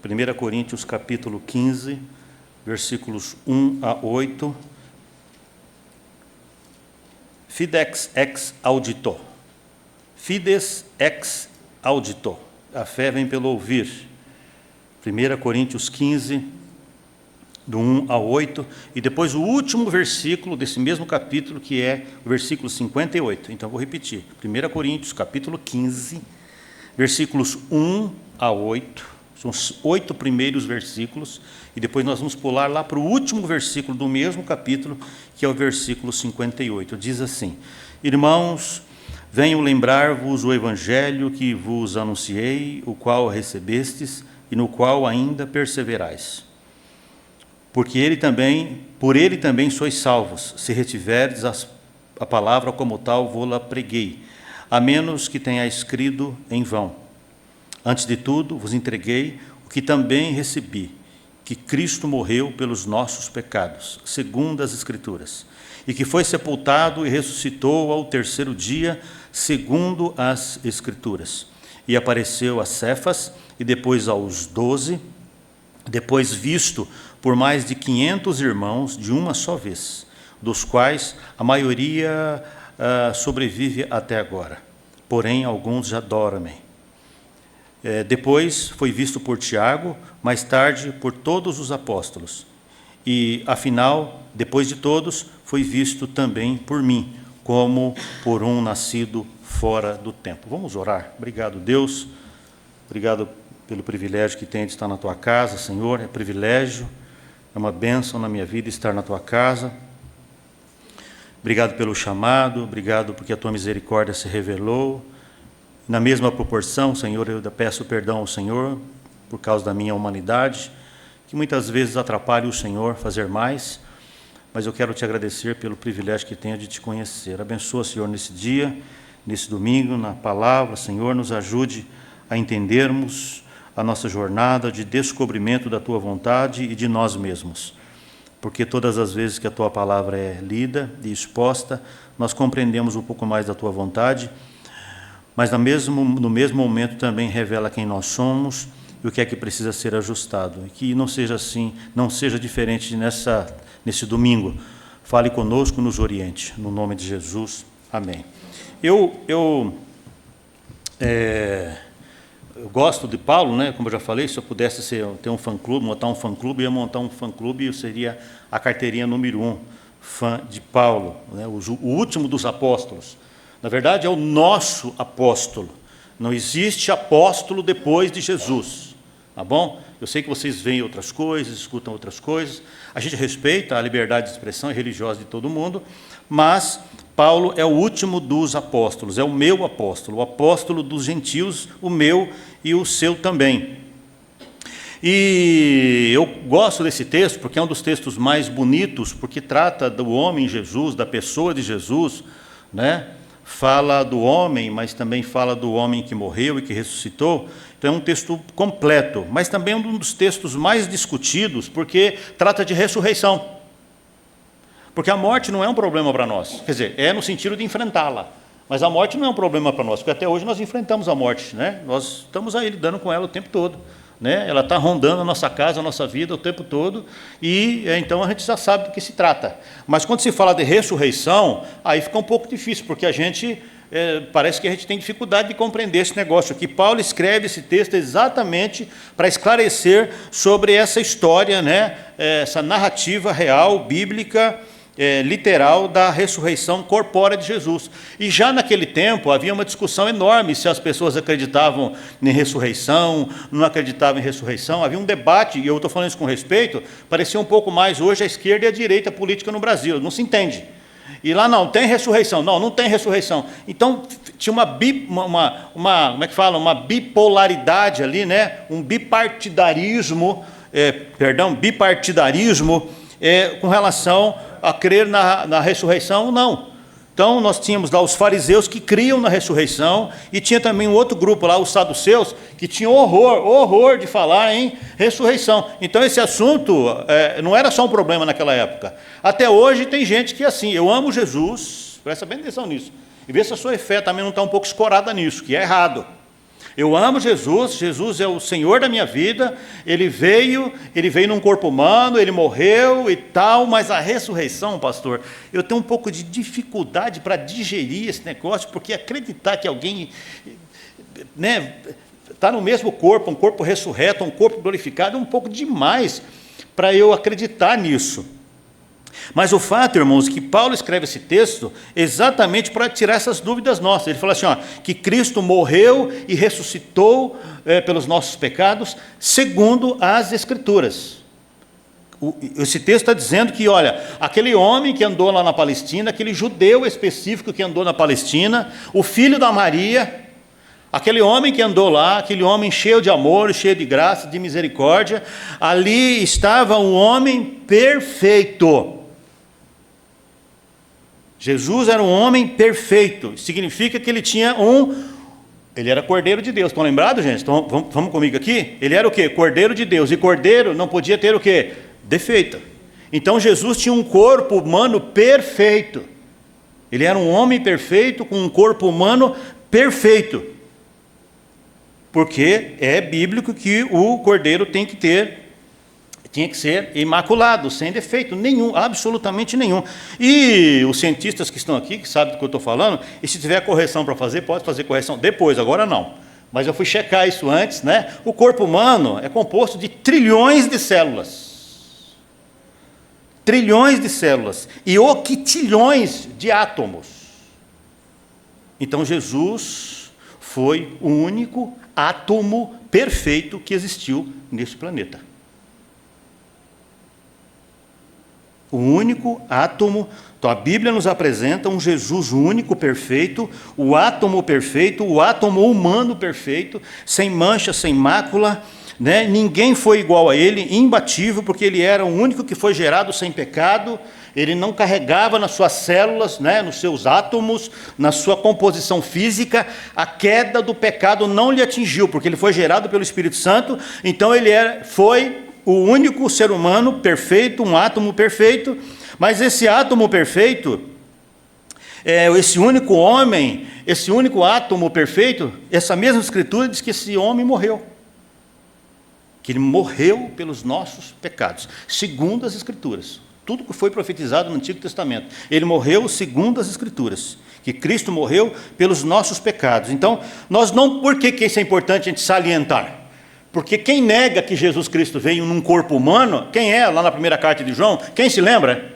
1 Coríntios capítulo 15, versículos 1 a 8. Fidex ex audito. Fides ex audito. A fé vem pelo ouvir. 1 Coríntios 15, do 1 a 8. E depois o último versículo desse mesmo capítulo, que é o versículo 58. Então, vou repetir. 1 Coríntios capítulo 15, versículos 1 a 8. São os 8 primeiros versículos. E depois nós vamos pular lá para o último versículo do mesmo capítulo, que é o versículo 58. Diz assim: Irmãos, venho lembrar-vos o evangelho que vos anunciei, o qual recebestes e no qual ainda perseverais. Porque por ele também sois salvos, se retiverdes a palavra como tal vô-la preguei, a menos que tenha escrito em vão. Antes de tudo, vos entreguei o que também recebi, que Cristo morreu pelos nossos pecados, segundo as Escrituras, e que foi sepultado e ressuscitou ao terceiro dia, segundo as Escrituras. E apareceu a Cefas, e depois aos 12, depois visto por mais de 500 irmãos de uma só vez, dos quais a maioria sobrevive até agora. Porém, alguns já dormem. Depois foi visto por Tiago, mais tarde por todos os apóstolos. E, afinal, depois de todos, foi visto também por mim, como por um nascido fora do tempo. Vamos orar. Obrigado, Deus. Obrigado pelo privilégio que tenho de estar na tua casa, Senhor. É privilégio, é uma bênção na minha vida estar na tua casa. Obrigado pelo chamado, obrigado porque a tua misericórdia se revelou. Na mesma proporção, Senhor, eu peço perdão ao Senhor por causa da minha humanidade, que muitas vezes atrapalha o Senhor fazer mais, mas eu quero te agradecer pelo privilégio que tenho de te conhecer. Abençoa, Senhor, nesse dia, nesse domingo, na palavra, Senhor, nos ajude a entendermos a nossa jornada de descobrimento da tua vontade e de nós mesmos. Porque todas as vezes que a tua palavra é lida e exposta, nós compreendemos um pouco mais da tua vontade, mas no mesmo momento também revela quem nós somos e o que é que precisa ser ajustado. E que não seja assim, não seja diferente nesse domingo. Fale conosco, nos oriente. No nome de Jesus. Amém. Eu gosto de Paulo, né? Como eu já falei, se eu pudesse ter um fã-clube, montar um fã-clube, eu ia montar um fã-clube e eu seria a carteirinha número 1, fã de Paulo, né? O último dos apóstolos. Na verdade, é o nosso apóstolo. Não existe apóstolo depois de Jesus, tá bom? Eu sei que vocês veem outras coisas, escutam outras coisas. A gente respeita a liberdade de expressão e religiosa de todo mundo, mas Paulo é o último dos apóstolos, é o meu apóstolo, o apóstolo dos gentios, o meu e o seu também. E eu gosto desse texto porque é um dos textos mais bonitos, porque trata do homem Jesus, da pessoa de Jesus, né? Fala do homem, mas também fala do homem que morreu e que ressuscitou. Então é um texto completo, mas também é um dos textos mais discutidos, porque trata de ressurreição. Porque a morte não é um problema para nós, quer dizer, é no sentido de enfrentá-la, mas a morte não é um problema para nós, porque até hoje nós enfrentamos a morte, né? Nós estamos aí lidando com ela o tempo todo, né? Ela está rondando a nossa casa, a nossa vida o tempo todo, e então a gente já sabe do que se trata. Mas quando se fala de ressurreição, aí fica um pouco difícil, porque a gente parece que a gente tem dificuldade de compreender esse negócio aqui. Paulo escreve esse texto exatamente para esclarecer sobre essa história, né? Essa narrativa real, bíblica, literal da ressurreição corpórea de Jesus. E já naquele tempo havia uma discussão enorme se as pessoas acreditavam em ressurreição, não acreditavam em ressurreição. Havia um debate, e eu estou falando isso com respeito, parecia um pouco mais hoje a esquerda e a direita política no Brasil, não se entende. E lá não, tem ressurreição, não tem ressurreição. Então tinha uma bipolaridade ali, né? Um bipartidarismo com relação a crer na ressurreição ou não. Então nós tínhamos lá os fariseus que criam na ressurreição, e tinha também um outro grupo lá, os saduceus, que tinham horror de falar em ressurreição. Então esse assunto não era só um problema naquela época. Até hoje tem gente que assim, eu amo Jesus, presta bem atenção nisso, e vê se a sua fé também não está um pouco escorada nisso, que é errado. Eu amo Jesus, Jesus é o Senhor da minha vida, Ele veio num corpo humano, Ele morreu e tal, mas a ressurreição, pastor, eu tenho um pouco de dificuldade para digerir esse negócio, porque acreditar que alguém, né, está no mesmo corpo, um corpo ressurreto, um corpo glorificado, é um pouco demais para eu acreditar nisso. Mas o fato, irmãos, que Paulo escreve esse texto exatamente para tirar essas dúvidas nossas. Ele fala assim, que Cristo morreu e ressuscitou pelos nossos pecados, segundo as Escrituras. Esse texto está dizendo que, olha, aquele homem que andou lá na Palestina, aquele judeu específico que andou na Palestina, o filho da Maria, aquele homem que andou lá, aquele homem cheio de amor, cheio de graça, de misericórdia, ali estava um homem perfeito. Jesus era um homem perfeito, significa que ele era Cordeiro de Deus. Estão lembrados, gente? Então, vamos comigo aqui? Ele era o quê? Cordeiro de Deus, e Cordeiro não podia ter o quê? Defeito. Então Jesus tinha um corpo humano perfeito, ele era um homem perfeito, com um corpo humano perfeito, porque é bíblico que o Cordeiro tinha que ser imaculado, sem defeito nenhum, absolutamente nenhum. E os cientistas que estão aqui, que sabem do que eu estou falando, e se tiver correção para fazer, pode fazer correção depois, agora não. Mas eu fui checar isso antes, né? O corpo humano é composto de trilhões de células. Trilhões de células. E octilhões de átomos. Então Jesus foi o único átomo perfeito que existiu neste planeta. O único átomo. Então a Bíblia nos apresenta um Jesus único, perfeito, o átomo perfeito, o átomo humano perfeito, sem mancha, sem mácula, né? Ninguém foi igual a ele, imbatível, porque ele era o único que foi gerado sem pecado. Ele não carregava nas suas células, né, nos seus átomos, na sua composição física, a queda do pecado não lhe atingiu, porque ele foi gerado pelo Espírito Santo. Então ele foi o único ser humano perfeito, um átomo perfeito. Mas esse átomo perfeito, esse único homem, esse único átomo perfeito, essa mesma Escritura diz que esse homem morreu, que ele morreu pelos nossos pecados, segundo as Escrituras. Tudo que foi profetizado no Antigo Testamento, ele morreu segundo as Escrituras, que Cristo morreu pelos nossos pecados. Então, por que isso é importante a gente salientar? Porque quem nega que Jesus Cristo veio num corpo humano, quem é lá na primeira carta de João? Quem se lembra?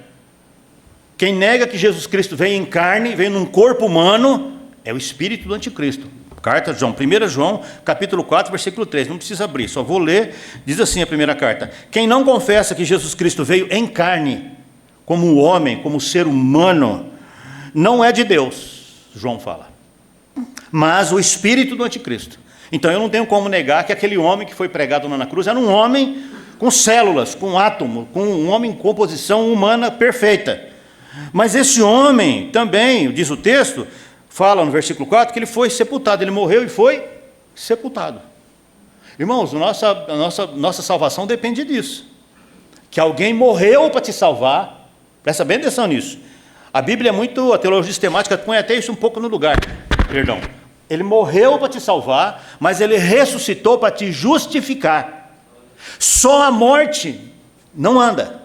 Quem nega que Jesus Cristo veio em carne, veio num corpo humano, é o espírito do anticristo. Carta de João, 1 João, capítulo 4, versículo 3, não precisa abrir, só vou ler, diz assim a primeira carta: quem não confessa que Jesus Cristo veio em carne, como homem, como ser humano, não é de Deus, João fala, mas o espírito do anticristo. Então eu não tenho como negar que aquele homem que foi pregado na cruz era um homem com células, com átomo, com um homem em composição humana perfeita. Mas esse homem também, diz o texto, fala no versículo 4, que ele foi sepultado, ele morreu e foi sepultado. Irmãos, nossa salvação depende disso. Que alguém morreu para te salvar, presta bem atenção nisso. A Bíblia a teologia sistemática põe até isso um pouco no lugar, perdão. Ele morreu para te salvar, mas ele ressuscitou para te justificar. Só a morte não anda.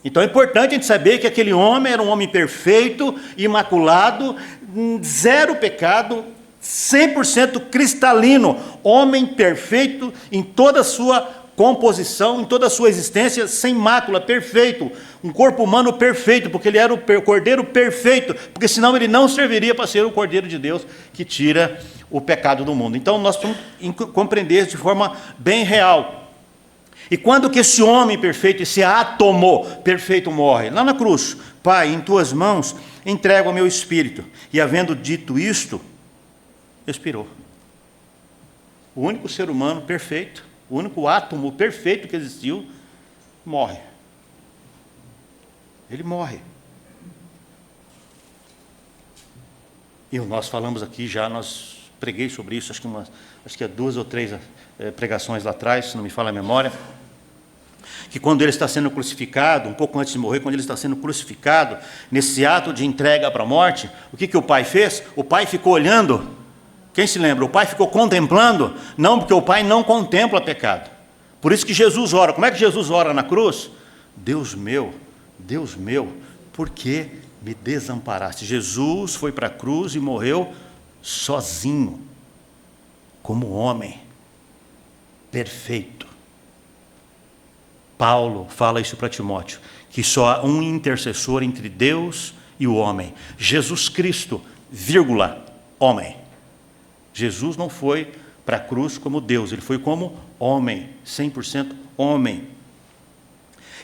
Então é importante a gente saber que aquele homem era um homem perfeito, imaculado, zero pecado, 100% cristalino, homem perfeito em toda a sua composição, em toda a sua existência, sem mácula, perfeito, um corpo humano perfeito, porque ele era o Cordeiro perfeito, porque senão ele não serviria para ser o Cordeiro de Deus que tira o pecado do mundo. Então nós temos que compreender de forma bem real. E quando que esse homem perfeito, esse átomo perfeito morre? Lá na cruz: Pai, em tuas mãos entrego o meu espírito. E havendo dito isto, expirou. O único ser humano perfeito, o único átomo perfeito que existiu, morre. Ele morre. E nós falamos aqui já, nós preguei sobre isso, acho que há 2 ou 3 pregações lá atrás, se não me falha a memória, que quando ele está sendo crucificado, um pouco antes de morrer, quando ele está sendo crucificado, nesse ato de entrega para a morte, o que o pai fez? O pai ficou olhando Quem se lembra? O Pai ficou contemplando? Não, porque o Pai não contempla pecado. Por isso que Jesus ora. Como é que Jesus ora na cruz? Deus meu, por que me desamparaste? Jesus foi para a cruz e morreu sozinho, como homem, perfeito. Paulo fala isso para Timóteo, que só há um intercessor entre Deus e o homem, Jesus Cristo, vírgula, homem. Jesus não foi para a cruz como Deus, ele foi como homem, 100% homem.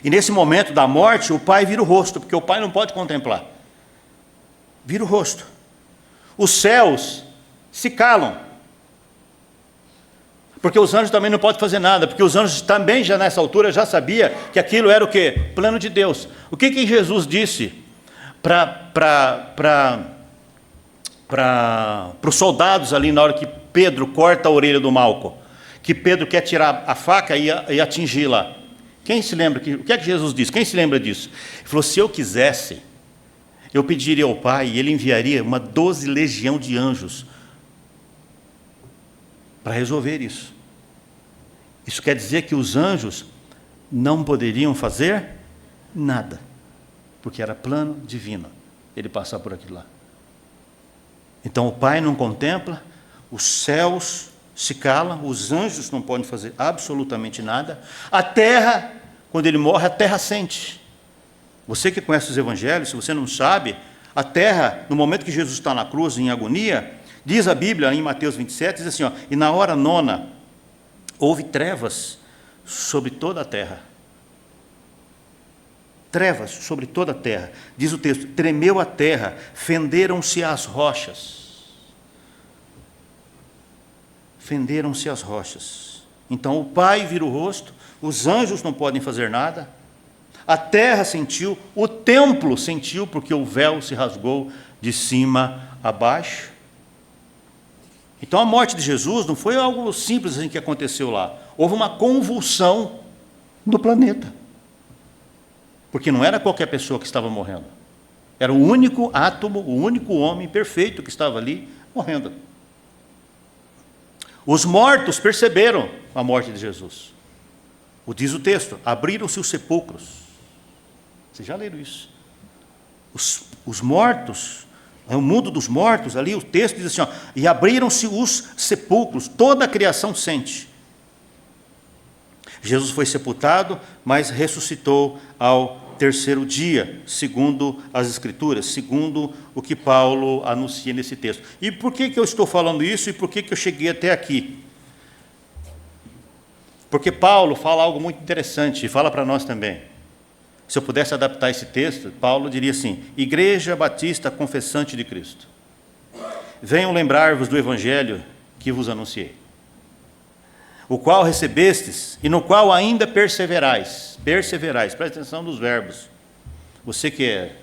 E nesse momento da morte, o Pai vira o rosto, porque o Pai não pode contemplar. Vira o rosto. Os céus se calam. Porque os anjos também não podem fazer nada, porque os anjos também já nessa altura já sabia que aquilo era o quê? Plano de Deus. O que Jesus disse para os soldados ali na hora que Pedro corta a orelha do Malco? Que Pedro quer tirar a faca e atingi-la. Quem se lembra? O que é que Jesus disse? Quem se lembra disso? Ele falou, se eu quisesse, eu pediria ao Pai e Ele enviaria uma 12 legião de anjos para resolver isso. Isso quer dizer que os anjos não poderiam fazer nada, porque era plano divino Ele passar por aquilo lá. Então o Pai não contempla, os céus se calam, os anjos não podem fazer absolutamente nada, a terra, quando Ele morre, a terra sente. Você que conhece os evangelhos, se você não sabe, a terra, no momento que Jesus está na cruz, em agonia, diz a Bíblia, em Mateus 27, diz assim, ó, e na hora nona, houve trevas sobre toda a terra. Trevas sobre toda a terra. Diz o texto, tremeu a terra, fenderam-se as rochas. Fenderam-se as rochas. Então o Pai vira o rosto, os anjos não podem fazer nada, a terra sentiu, o templo sentiu, porque o véu se rasgou de cima a baixo. Então a morte de Jesus não foi algo simples assim que aconteceu lá. Houve uma convulsão no planeta. Porque não era qualquer pessoa que estava morrendo. Era o único átomo, o único homem perfeito que estava ali morrendo. Os mortos perceberam a morte de Jesus. Diz o texto, abriram-se os sepulcros. Vocês já leram isso? Os mortos, o mundo dos mortos, ali o texto diz assim, ó, e abriram-se os sepulcros, toda a criação sente. Jesus foi sepultado, mas ressuscitou ao terceiro dia, segundo as Escrituras, segundo o que Paulo anuncia nesse texto. E por que eu estou falando isso e por que eu cheguei até aqui? Porque Paulo fala algo muito interessante e fala para nós também. Se eu pudesse adaptar esse texto, Paulo diria assim, Igreja Batista Confessante de Cristo, venham lembrar-vos do Evangelho que vos anunciei, o qual recebestes e no qual ainda perseverais, presta atenção nos verbos. Você que é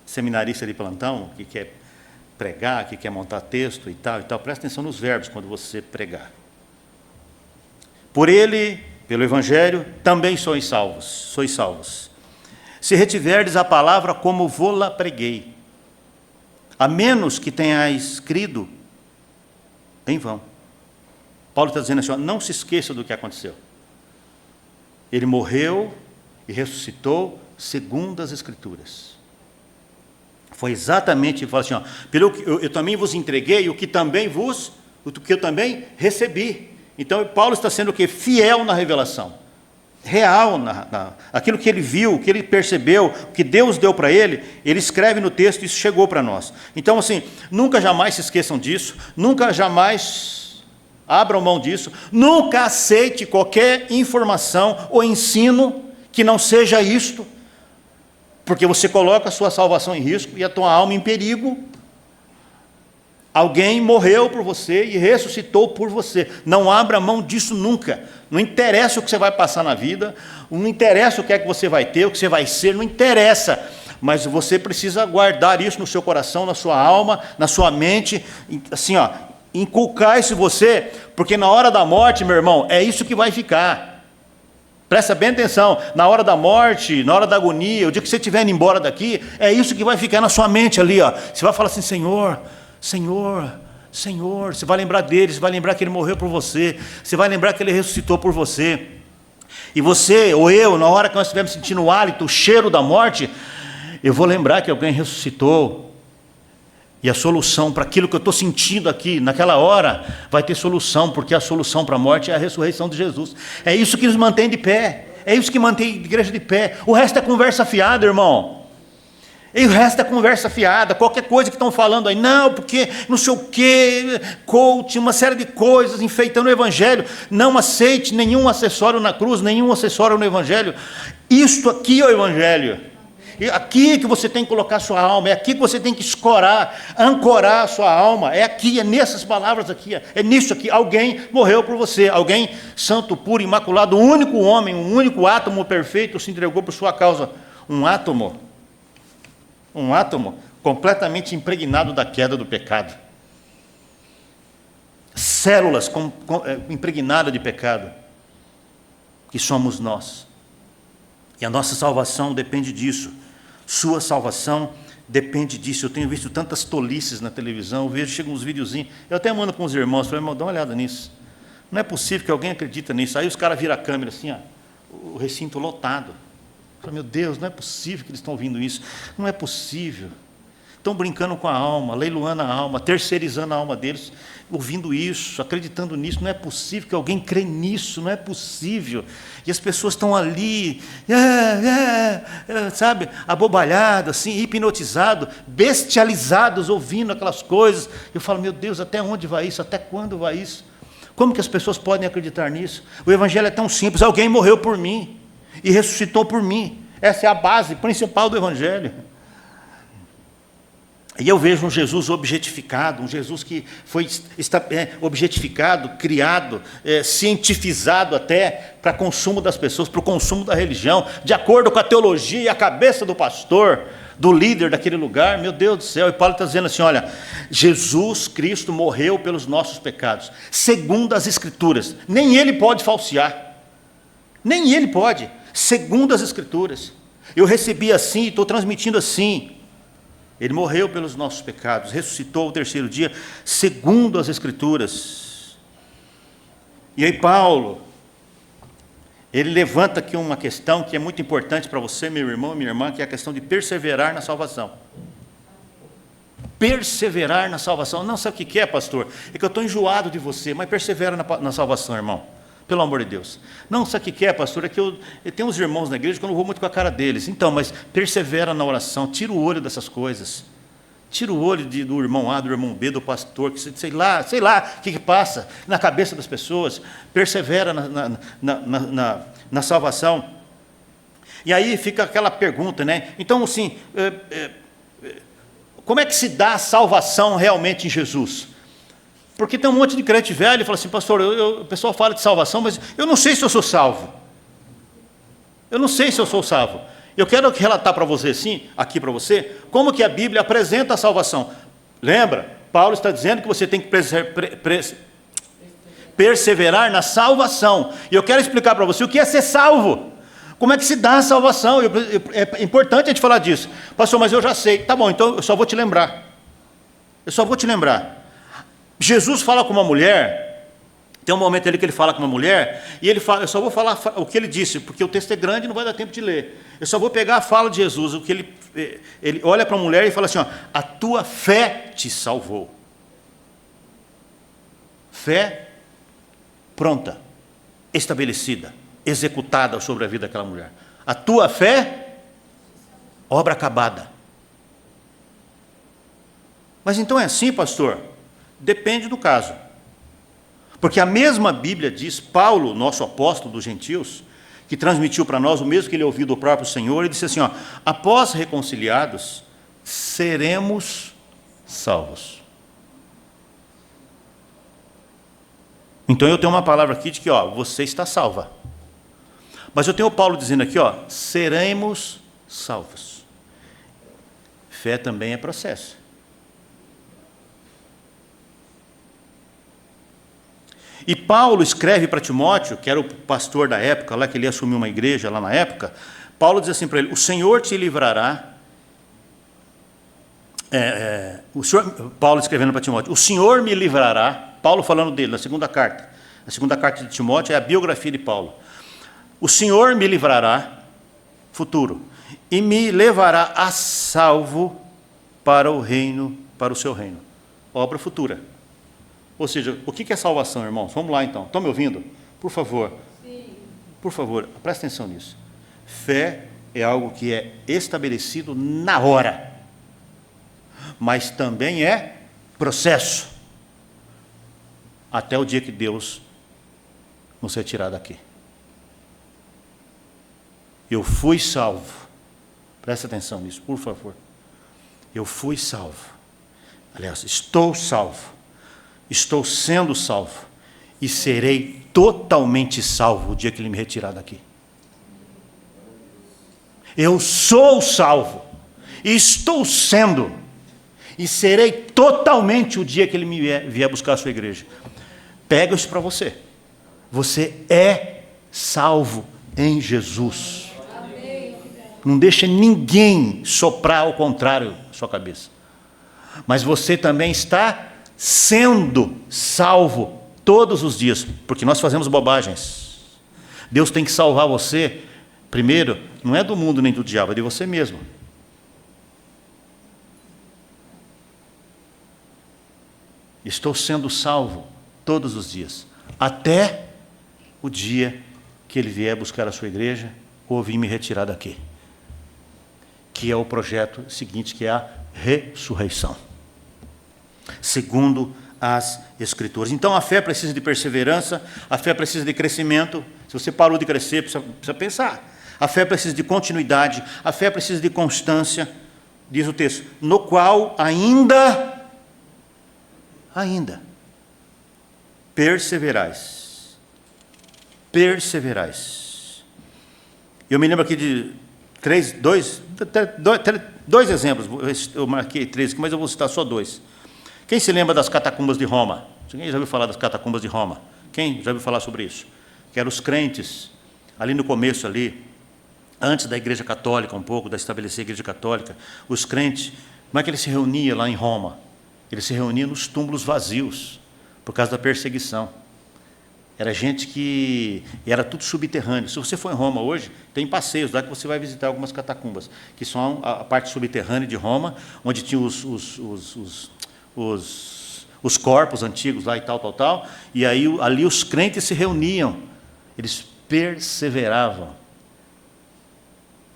seminarista de plantão, que quer pregar, que quer montar texto e tal, presta atenção nos verbos quando você pregar. Por ele, pelo Evangelho, também sois salvos. Se retiverdes a palavra como vô-la preguei, a menos que tenhais crido em vão. Paulo está dizendo assim, ó, não se esqueça do que aconteceu. Ele morreu e ressuscitou segundo as Escrituras. Foi exatamente, ele fala assim, ó, pelo que eu também vos entreguei o que eu também recebi. Então Paulo está sendo o quê? Fiel na revelação, real, aquilo que ele viu, o que ele percebeu, o que Deus deu para ele escreve no texto e isso chegou para nós. Então assim, nunca jamais se esqueçam disso, nunca jamais abram mão disso, nunca aceite qualquer informação ou ensino que não seja isto, porque você coloca a sua salvação em risco e a tua alma em perigo. Alguém morreu por você e ressuscitou por você. Não abra mão disso nunca. Não interessa o que você vai passar na vida, não interessa o que é que você vai ter, o que você vai ser, não interessa. Mas você precisa guardar isso no seu coração, na sua alma, na sua mente, assim, ó, inculcar isso em você, porque na hora da morte, meu irmão, é isso que vai ficar. Presta bem atenção, na hora da morte, na hora da agonia, o dia que você estiver indo embora daqui, é isso que vai ficar na sua mente ali, ó. Você vai falar assim, Senhor, Senhor, você vai lembrar dele, você vai lembrar que ele morreu por você, você vai lembrar que ele ressuscitou por você. E você, ou eu, na hora que nós estivermos sentindo o hálito, o cheiro da morte, eu vou lembrar que alguém ressuscitou. E a solução para aquilo que eu estou sentindo aqui, naquela hora, vai ter solução, porque a solução para a morte é a ressurreição de Jesus. É isso que nos mantém de pé, é isso que mantém a igreja de pé. O resto é conversa fiada, irmão. E o resto é conversa fiada, qualquer coisa que estão falando aí, não, porque não sei o quê, coach, uma série de coisas, enfeitando o evangelho. Não aceite nenhum acessório na cruz, nenhum acessório no evangelho. Isto aqui é o evangelho. É aqui que você tem que colocar sua alma, é aqui que você tem que escorar, ancorar a sua alma, é aqui, é nessas palavras aqui, é nisso aqui. Alguém morreu por você, alguém santo, puro, imaculado, o único homem, o único átomo perfeito se entregou por sua causa. Um átomo completamente impregnado da queda do pecado. Células impregnadas de pecado, que somos nós. E a nossa salvação depende disso. Sua salvação depende disso. Eu tenho visto tantas tolices na televisão, chegam uns videozinhos, eu até mando com os irmãos, falei, irmão, dá uma olhada nisso. Não é possível que alguém acredita nisso. Aí os caras viram a câmera assim, ó, o recinto lotado. Eu falei, meu Deus, não é possível que eles estão ouvindo isso. Não é possível. Estão brincando com a alma, leiloando a alma, terceirizando a alma deles, ouvindo isso, acreditando nisso. Não é possível que alguém crê nisso, não é possível. E as pessoas estão ali, sabe, abobalhadas, assim, hipnotizados, bestializados, ouvindo aquelas coisas. Eu falo, meu Deus, até onde vai isso? Até quando vai isso? Como que as pessoas podem acreditar nisso? O evangelho é tão simples, alguém morreu por mim e ressuscitou por mim. Essa é a base principal do evangelho. E eu vejo um Jesus objetificado, um Jesus que foi objetificado, criado, cientificado até para consumo das pessoas, para o consumo da religião, de acordo com a teologia e a cabeça do pastor, do líder daquele lugar. Meu Deus do céu, e Paulo está dizendo assim, olha, Jesus Cristo morreu pelos nossos pecados, segundo as Escrituras. Nem ele pode falsear, nem ele pode, segundo as Escrituras. Eu recebi assim e estou transmitindo assim. Ele morreu pelos nossos pecados, ressuscitou ao terceiro dia, segundo as Escrituras. E aí Paulo, ele levanta aqui uma questão que é muito importante para você, meu irmão e minha irmã, que é a questão de perseverar na salvação. Perseverar na salvação. Não, sabe o que é, pastor? É que eu estou enjoado de você, mas persevera na salvação, irmão. Pelo amor de Deus. Não, sabe o que é, pastor? É que eu tenho uns irmãos na igreja que eu não vou muito com a cara deles. Então, mas persevera na oração, tira o olho dessas coisas. Tira o olho do irmão A, do irmão B, do pastor, que sei lá o que passa na cabeça das pessoas. Persevera na salvação. E aí fica aquela pergunta, né? Então, assim, como é que se dá a salvação realmente em Jesus? Porque tem um monte de crente velho e fala assim, pastor, o pessoal fala de salvação, mas eu não sei se eu sou salvo. Eu não sei se eu sou salvo. Eu quero relatar para você, sim, aqui para você, como que a Bíblia apresenta a salvação. Lembra? Paulo está dizendo que você tem que perseverar na salvação. E eu quero explicar para você o que é ser salvo. Como é que se dá a salvação? É importante a gente falar disso. Pastor, mas eu já sei. Tá bom, então eu só vou te lembrar. Jesus fala com uma mulher, tem um momento ali que ele fala com uma mulher, e ele fala, eu só vou falar o que ele disse, porque o texto é grande e não vai dar tempo de ler. Eu só vou pegar a fala de Jesus, o que ele olha para a mulher e fala assim, ó, a tua fé te salvou. Fé pronta, estabelecida, executada sobre a vida daquela mulher. A tua fé, obra acabada. Mas então é assim, pastor? Depende do caso. Porque a mesma Bíblia diz, Paulo, nosso apóstolo dos gentios, que transmitiu para nós o mesmo que ele ouviu do próprio Senhor, ele disse assim, ó, após reconciliados, seremos salvos. Então eu tenho uma palavra aqui de que, ó, você está salva. Mas eu tenho o Paulo dizendo aqui, ó, seremos salvos. Fé também é processo. E Paulo escreve para Timóteo, que era o pastor da época, lá que ele assumiu uma igreja lá na época, Paulo diz assim para ele, o Senhor te livrará Paulo escrevendo para Timóteo, o Senhor me livrará, Paulo falando dele na segunda carta. A segunda carta de Timóteo é a biografia de Paulo. O Senhor me livrará, futuro, e me levará a salvo para o reino, para o seu reino. Obra futura. Ou seja, o que é salvação, irmãos? Vamos lá então. Estão me ouvindo? Por favor. Sim. Por favor, presta atenção nisso. Fé é algo que é estabelecido na hora, mas também é processo, até o dia que Deus nos retirar daqui. Eu fui salvo. Presta atenção nisso, por favor. Eu fui salvo. Aliás, estou salvo. Estou sendo salvo. E serei totalmente salvo o dia que Ele me retirar daqui. Eu sou salvo. E estou sendo. E serei totalmente o dia que Ele me vier buscar a sua igreja. Pega isso para você. Você é salvo em Jesus. Não deixa ninguém soprar ao contrário na sua cabeça. Mas você também está sendo salvo todos os dias, porque nós fazemos bobagens. Deus tem que salvar você, primeiro, não é do mundo nem do diabo, é de você mesmo. Estou sendo salvo todos os dias, até o dia que Ele vier buscar a sua igreja ou vir me retirar daqui. Que é o projeto seguinte, que é a ressurreição. Segundo as Escrituras. Então a fé precisa de perseverança, a fé precisa de crescimento. Se você parou de crescer, precisa pensar. A fé precisa de continuidade, a fé precisa de constância, diz o texto, no qual ainda perseverais. Perseverais. Eu me lembro aqui de dois exemplos, eu marquei 3 aqui, mas eu vou citar só 2. Quem se lembra das catacumbas de Roma? Quem já ouviu falar das catacumbas de Roma? Quem já ouviu falar sobre isso? Que eram os crentes, ali no começo, ali, antes da igreja católica, um pouco, da estabelecer a igreja católica, os crentes, como é que eles se reuniam lá em Roma? Eles se reuniam nos túmulos vazios, por causa da perseguição. Era gente que era tudo subterrâneo. Se você for em Roma hoje, tem passeios lá que você vai visitar algumas catacumbas, que são a parte subterrânea de Roma, onde tinha os corpos antigos lá e tal. E aí ali os crentes se reuniam, eles perseveravam.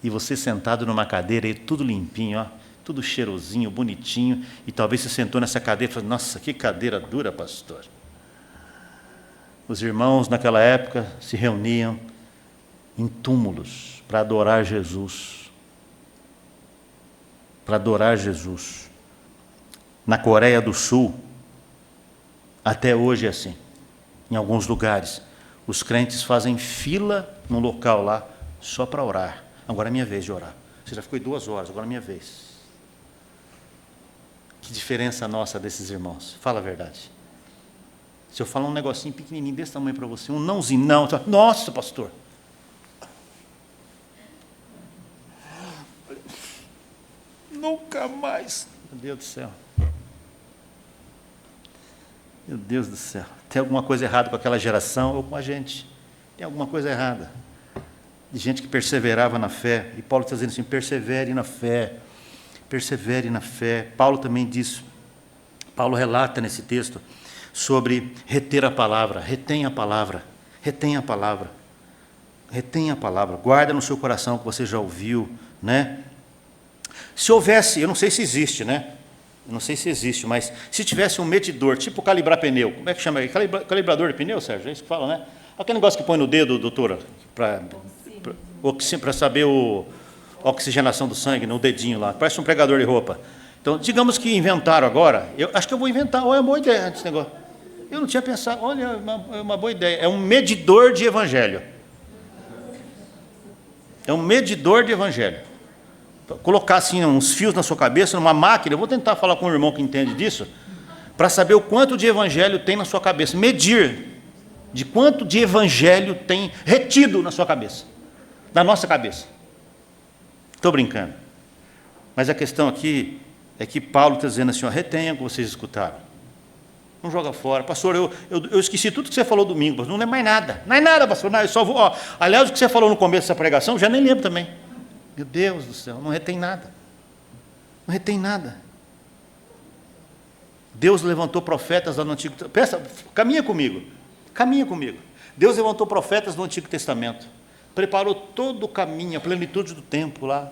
E você sentado numa cadeira aí, tudo limpinho, ó, tudo cheirosinho, bonitinho, e talvez você sentou nessa cadeira e falou, nossa, que cadeira dura, pastor. Os irmãos naquela época se reuniam em túmulos para adorar Jesus. Para adorar Jesus. Na Coreia do Sul, até hoje é assim. Em alguns lugares, os crentes fazem fila num local lá só para orar. Agora é minha vez de orar. Você já ficou 2 horas, agora é minha vez. Que diferença nossa desses irmãos? Fala a verdade. Se eu falar um negocinho pequenininho desse tamanho para você, um nãozinho, não, você fala, nossa, pastor. Nunca mais. Meu Deus do céu. Meu Deus do céu. Tem alguma coisa errada com aquela geração ou com a gente? Tem alguma coisa errada. De gente que perseverava na fé. E Paulo está dizendo assim, persevere na fé. Persevere na fé. Paulo também diz, Paulo relata nesse texto, sobre reter a palavra, retém a palavra, guarda no seu coração o que você já ouviu, né? Se houvesse, eu não sei se existe, né? Eu não sei se existe, mas se tivesse um medidor, tipo calibrar pneu, como é que chama? Calibrador de pneu, Sérgio? É isso que fala, né? Aquele negócio que põe no dedo, doutora, para saber a oxigenação do sangue, no dedinho lá, parece um pregador de roupa. Então, digamos que inventaram agora, eu acho que eu vou inventar, olha, é uma boa ideia esse negócio. Eu não tinha pensado, olha, é uma boa ideia, é um medidor de evangelho. É um medidor de evangelho. Colocar assim uns fios na sua cabeça, numa máquina, eu vou tentar falar com um irmão que entende disso, para saber o quanto de evangelho tem na sua cabeça, medir de quanto de evangelho tem retido na sua cabeça, na nossa cabeça. Estou brincando. Mas a questão aqui é que Paulo está dizendo assim, ó, retenha o que vocês escutaram. Não joga fora. Pastor, eu esqueci tudo que você falou domingo, pastor, não lembro mais nada. Não é nada, pastor, não, eu só vou... Ó, aliás, o que você falou no começo dessa pregação, já nem lembro também. Meu Deus do céu, não retém nada. Não retém nada. Deus levantou profetas lá no Antigo Testamento. Caminha comigo. Caminha comigo. Deus levantou profetas no Antigo Testamento. Preparou todo o caminho, a plenitude do tempo lá.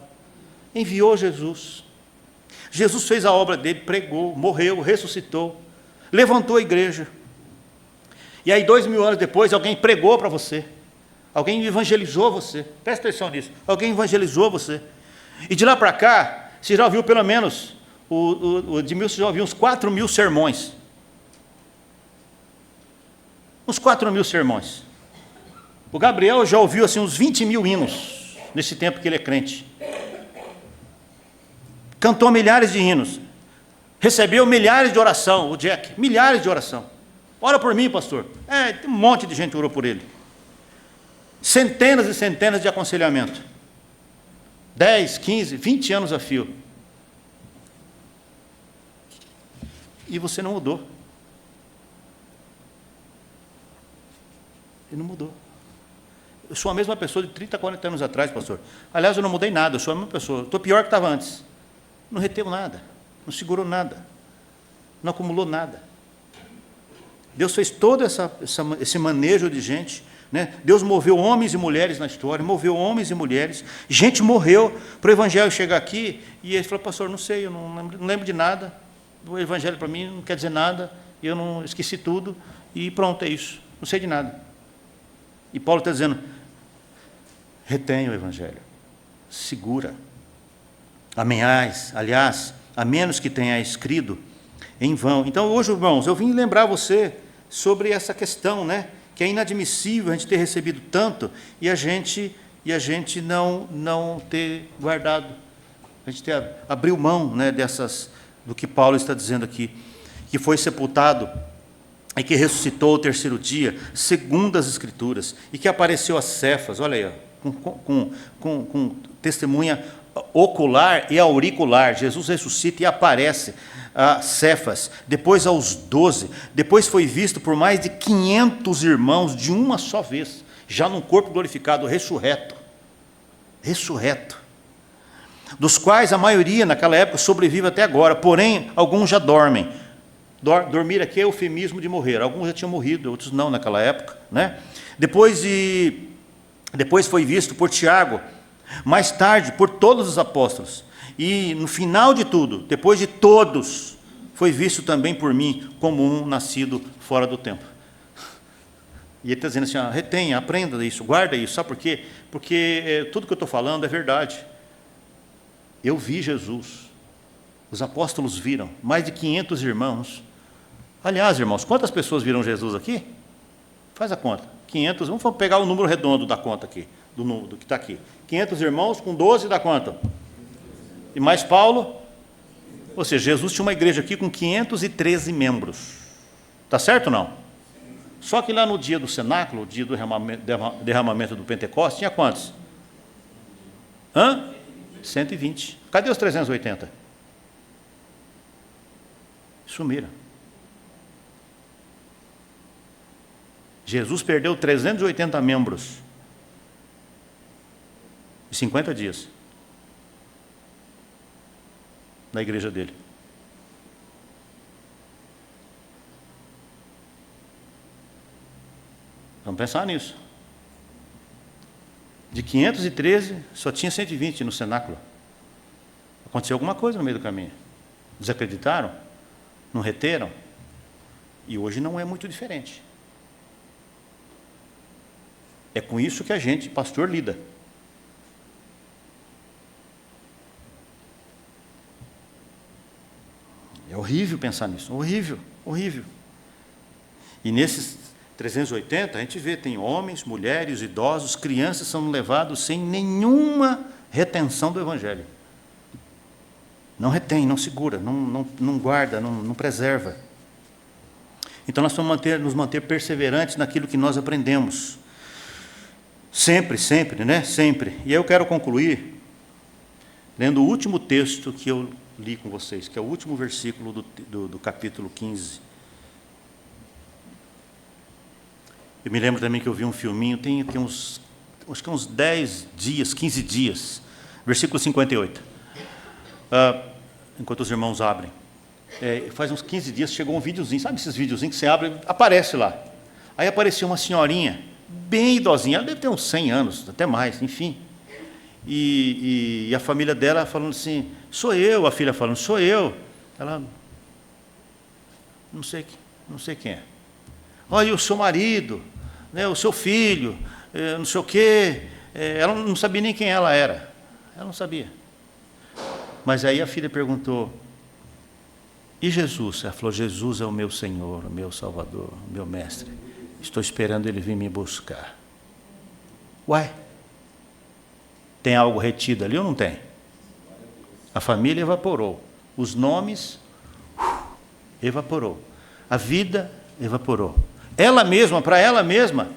Enviou Jesus. Jesus fez a obra dele, pregou, morreu, ressuscitou, levantou a igreja. E aí, 2000 anos depois, alguém pregou para você. Alguém evangelizou você. Presta atenção nisso. Alguém evangelizou você. E de lá para cá, você já ouviu pelo menos, o Edmilson já ouviu uns 4.000 sermões. Uns 4.000 sermões. O Gabriel já ouviu assim, uns 20.000 hinos, nesse tempo que ele é crente. Cantou milhares de hinos. Recebeu milhares de oração, o Jack, milhares de oração. Ora por mim, pastor. Tem um monte de gente que orou por ele. Centenas e centenas de aconselhamento. 10, 15, 20 anos a fio. E você não mudou. Ele não mudou. Eu sou a mesma pessoa de 30, 40 anos atrás, pastor. Aliás, eu não mudei nada, eu sou a mesma pessoa. Estou pior que estava antes. Não reteu nada, não segurou nada, não acumulou nada. Deus fez todo esse manejo de gente, né? Deus moveu homens e mulheres na história, moveu homens e mulheres, gente morreu para o Evangelho chegar aqui, e ele falou, pastor, não sei, eu não lembro de nada, o Evangelho para mim não quer dizer nada, eu não esqueci tudo, e pronto, é isso, não sei de nada. E Paulo está dizendo, retenha o Evangelho, segura. Aliás, a menos que tenhais crido em vão. Então, hoje, irmãos, eu vim lembrar você sobre essa questão, né? Que é inadmissível a gente ter recebido tanto e a gente não ter guardado, a gente abriu mão, né, do que Paulo está dizendo aqui, que foi sepultado e que ressuscitou o terceiro dia, segundo as Escrituras, e que apareceu a Cefas, olha aí, com testemunha ocular e auricular. Jesus ressuscita e aparece a Cefas, depois aos 12, depois foi visto por mais de 500 irmãos de uma só vez, já num corpo glorificado, ressurreto, dos quais a maioria naquela época sobrevive até agora, porém alguns já dormem. Dormir aqui é eufemismo de morrer, alguns já tinham morrido, outros não naquela época, né? Depois foi visto por Tiago, mais tarde por todos os apóstolos, e no final de tudo, depois de todos, foi visto também por mim como um nascido fora do tempo. E ele está dizendo assim, retenha, aprenda isso, guarda isso, sabe por quê? Porque tudo que eu estou falando é verdade. Eu vi Jesus, os apóstolos viram, mais de 500 irmãos. Aliás, irmãos, quantas pessoas viram Jesus aqui? Faz a conta, 500, vamos pegar o número redondo da conta aqui, do número que está aqui. 500 irmãos com 12 dá quanto? E mais Paulo? Ou seja, Jesus tinha uma igreja aqui com 513 membros. Está certo ou não? Só que lá no dia do cenáculo, o dia do derramamento do Pentecostes, tinha quantos? 120. Cadê os 380? Sumiram. Jesus perdeu 380 membros em 50 dias da igreja dele. Vamos pensar nisso. De 513, só tinha 120 no cenáculo. Aconteceu alguma coisa no meio do caminho. Desacreditaram? Não reteram? E hoje não é muito diferente. É com isso que a gente, pastor, lida. É horrível pensar nisso, horrível, horrível. E nesses 380, a gente vê, tem homens, mulheres, idosos, crianças são levados sem nenhuma retenção do Evangelho. Não retém, não segura, não guarda, não preserva. Então nós vamos nos manter perseverantes naquilo que nós aprendemos. Sempre, né? Sempre. E eu quero concluir lendo o último texto que eu li com vocês, que é o último versículo do capítulo 15. Eu me lembro também que eu vi um filminho, tem uns, acho que uns 10 dias, 15 dias, versículo 58. Enquanto os irmãos abrem. Faz uns 15 dias chegou um videozinho, sabe esses videozinhos que você abre, aparece lá. Aí apareceu uma senhorinha, bem idosinha, ela deve ter uns 100 anos, até mais, enfim. E a família dela falando assim, sou eu, a filha falando, sou eu. Ela, não sei quem é. Olha, o seu marido, né, o seu filho, não sei o quê. Ela não sabia nem quem ela era. Ela não sabia. Mas aí a filha perguntou, e Jesus? Ela falou, Jesus é o meu Senhor, o meu Salvador, o meu Mestre. Estou esperando Ele vir me buscar. Uai, tem algo retido ali ou não tem? A família evaporou. Os nomes, evaporou. A vida evaporou. Ela mesma, para ela mesma,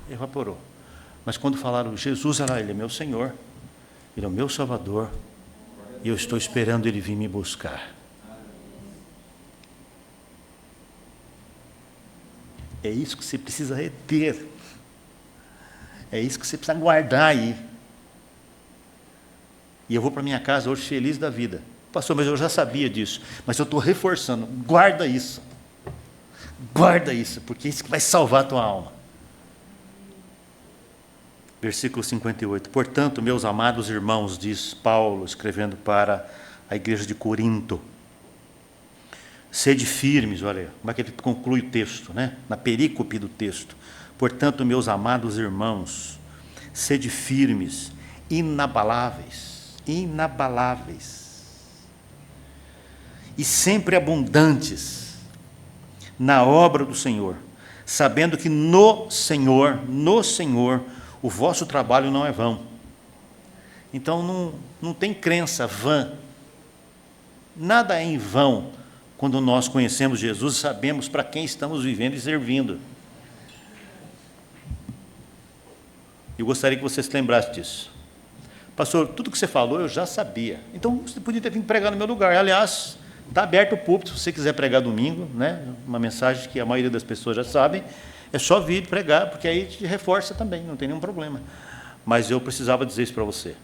evaporou. Mas quando falaram Jesus, Ele é meu Senhor, Ele é o meu Salvador, e eu estou esperando Ele vir me buscar. É isso que você precisa reter. É isso que você precisa guardar aí. E eu vou para minha casa hoje feliz da vida. Pastor, mas eu já sabia disso. Mas eu estou reforçando. Guarda isso. Guarda isso, porque é isso que vai salvar a tua alma. Versículo 58. Portanto, meus amados irmãos, diz Paulo, escrevendo para a igreja de Corinto, sede firmes, olha, como é que ele conclui o texto, né? Na perícope do texto. Portanto, meus amados irmãos, sede firmes, inabaláveis, e sempre abundantes na obra do Senhor, sabendo que no Senhor, o vosso trabalho não é vão. Então não tem crença vã, nada é em vão quando nós conhecemos Jesus e sabemos para quem estamos vivendo e servindo. Eu gostaria que você se lembrasse disso. Pastor, tudo que você falou eu já sabia. Então você podia ter vindo pregar no meu lugar. Aliás, está aberto o púlpito, se você quiser pregar domingo, né? Uma mensagem que a maioria das pessoas já sabem. É só vir pregar, porque aí te reforça também, não tem nenhum problema. Mas eu precisava dizer isso para você.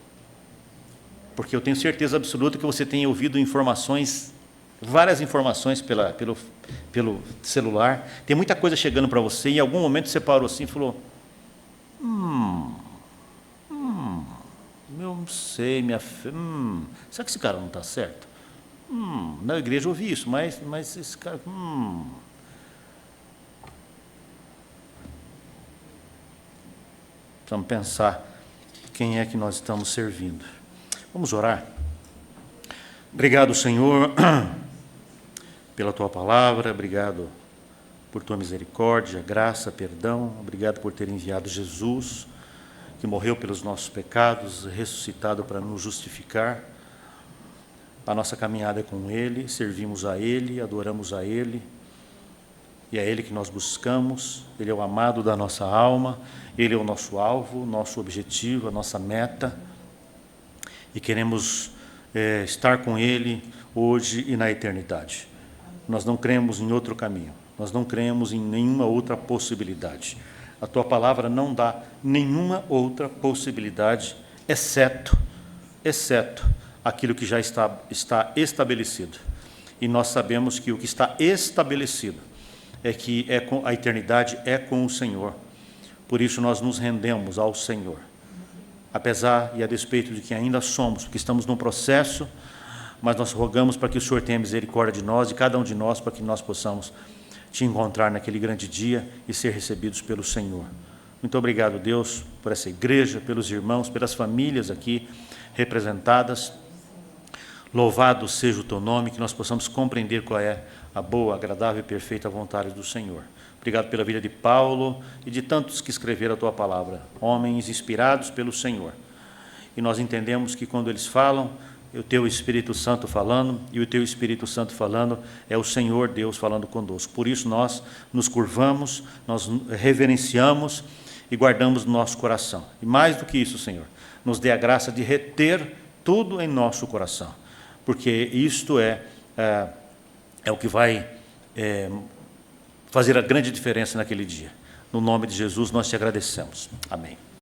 Porque eu tenho certeza absoluta que você tem ouvido informações, várias informações pelo celular. Tem muita coisa chegando para você, e em algum momento você parou assim e falou, eu não sei, minha fé, será que esse cara não está certo? Na igreja eu ouvi isso, mas esse cara, Precisamos pensar quem é que nós estamos servindo. Vamos orar. Obrigado, Senhor, pela Tua palavra, obrigado por Tua misericórdia, graça, perdão, obrigado por ter enviado Jesus, que morreu pelos nossos pecados, ressuscitado para nos justificar. A nossa caminhada é com Ele, servimos a Ele, adoramos a Ele, e é Ele que nós buscamos. Ele é o amado da nossa alma, Ele é o nosso alvo, nosso objetivo, a nossa meta, e queremos estar com Ele hoje e na eternidade. Nós não cremos em outro caminho, nós não cremos em nenhuma outra possibilidade. A Tua palavra não dá nenhuma outra possibilidade, exceto aquilo que já está estabelecido. E nós sabemos que o que está estabelecido é que a eternidade é com o Senhor. Por isso nós nos rendemos ao Senhor. Apesar e a despeito de que ainda somos, porque estamos num processo, mas nós rogamos para que o Senhor tenha misericórdia de nós, de cada um de nós, para que nós possamos Te encontrar naquele grande dia e ser recebidos pelo Senhor. Muito obrigado, Deus, por essa igreja, pelos irmãos, pelas famílias aqui representadas. Louvado seja o Teu nome, que nós possamos compreender qual é a boa, agradável e perfeita vontade do Senhor. Obrigado pela vida de Paulo e de tantos que escreveram a Tua palavra, homens inspirados pelo Senhor. E nós entendemos que quando eles falam, é o Teu Espírito Santo falando, e o Teu Espírito Santo falando é o Senhor Deus falando conosco. Por isso nós nos curvamos, nós reverenciamos e guardamos no nosso coração. E mais do que isso, Senhor, nos dê a graça de reter tudo em nosso coração, porque isto é o que vai fazer a grande diferença naquele dia. No nome de Jesus, nós te agradecemos. Amém.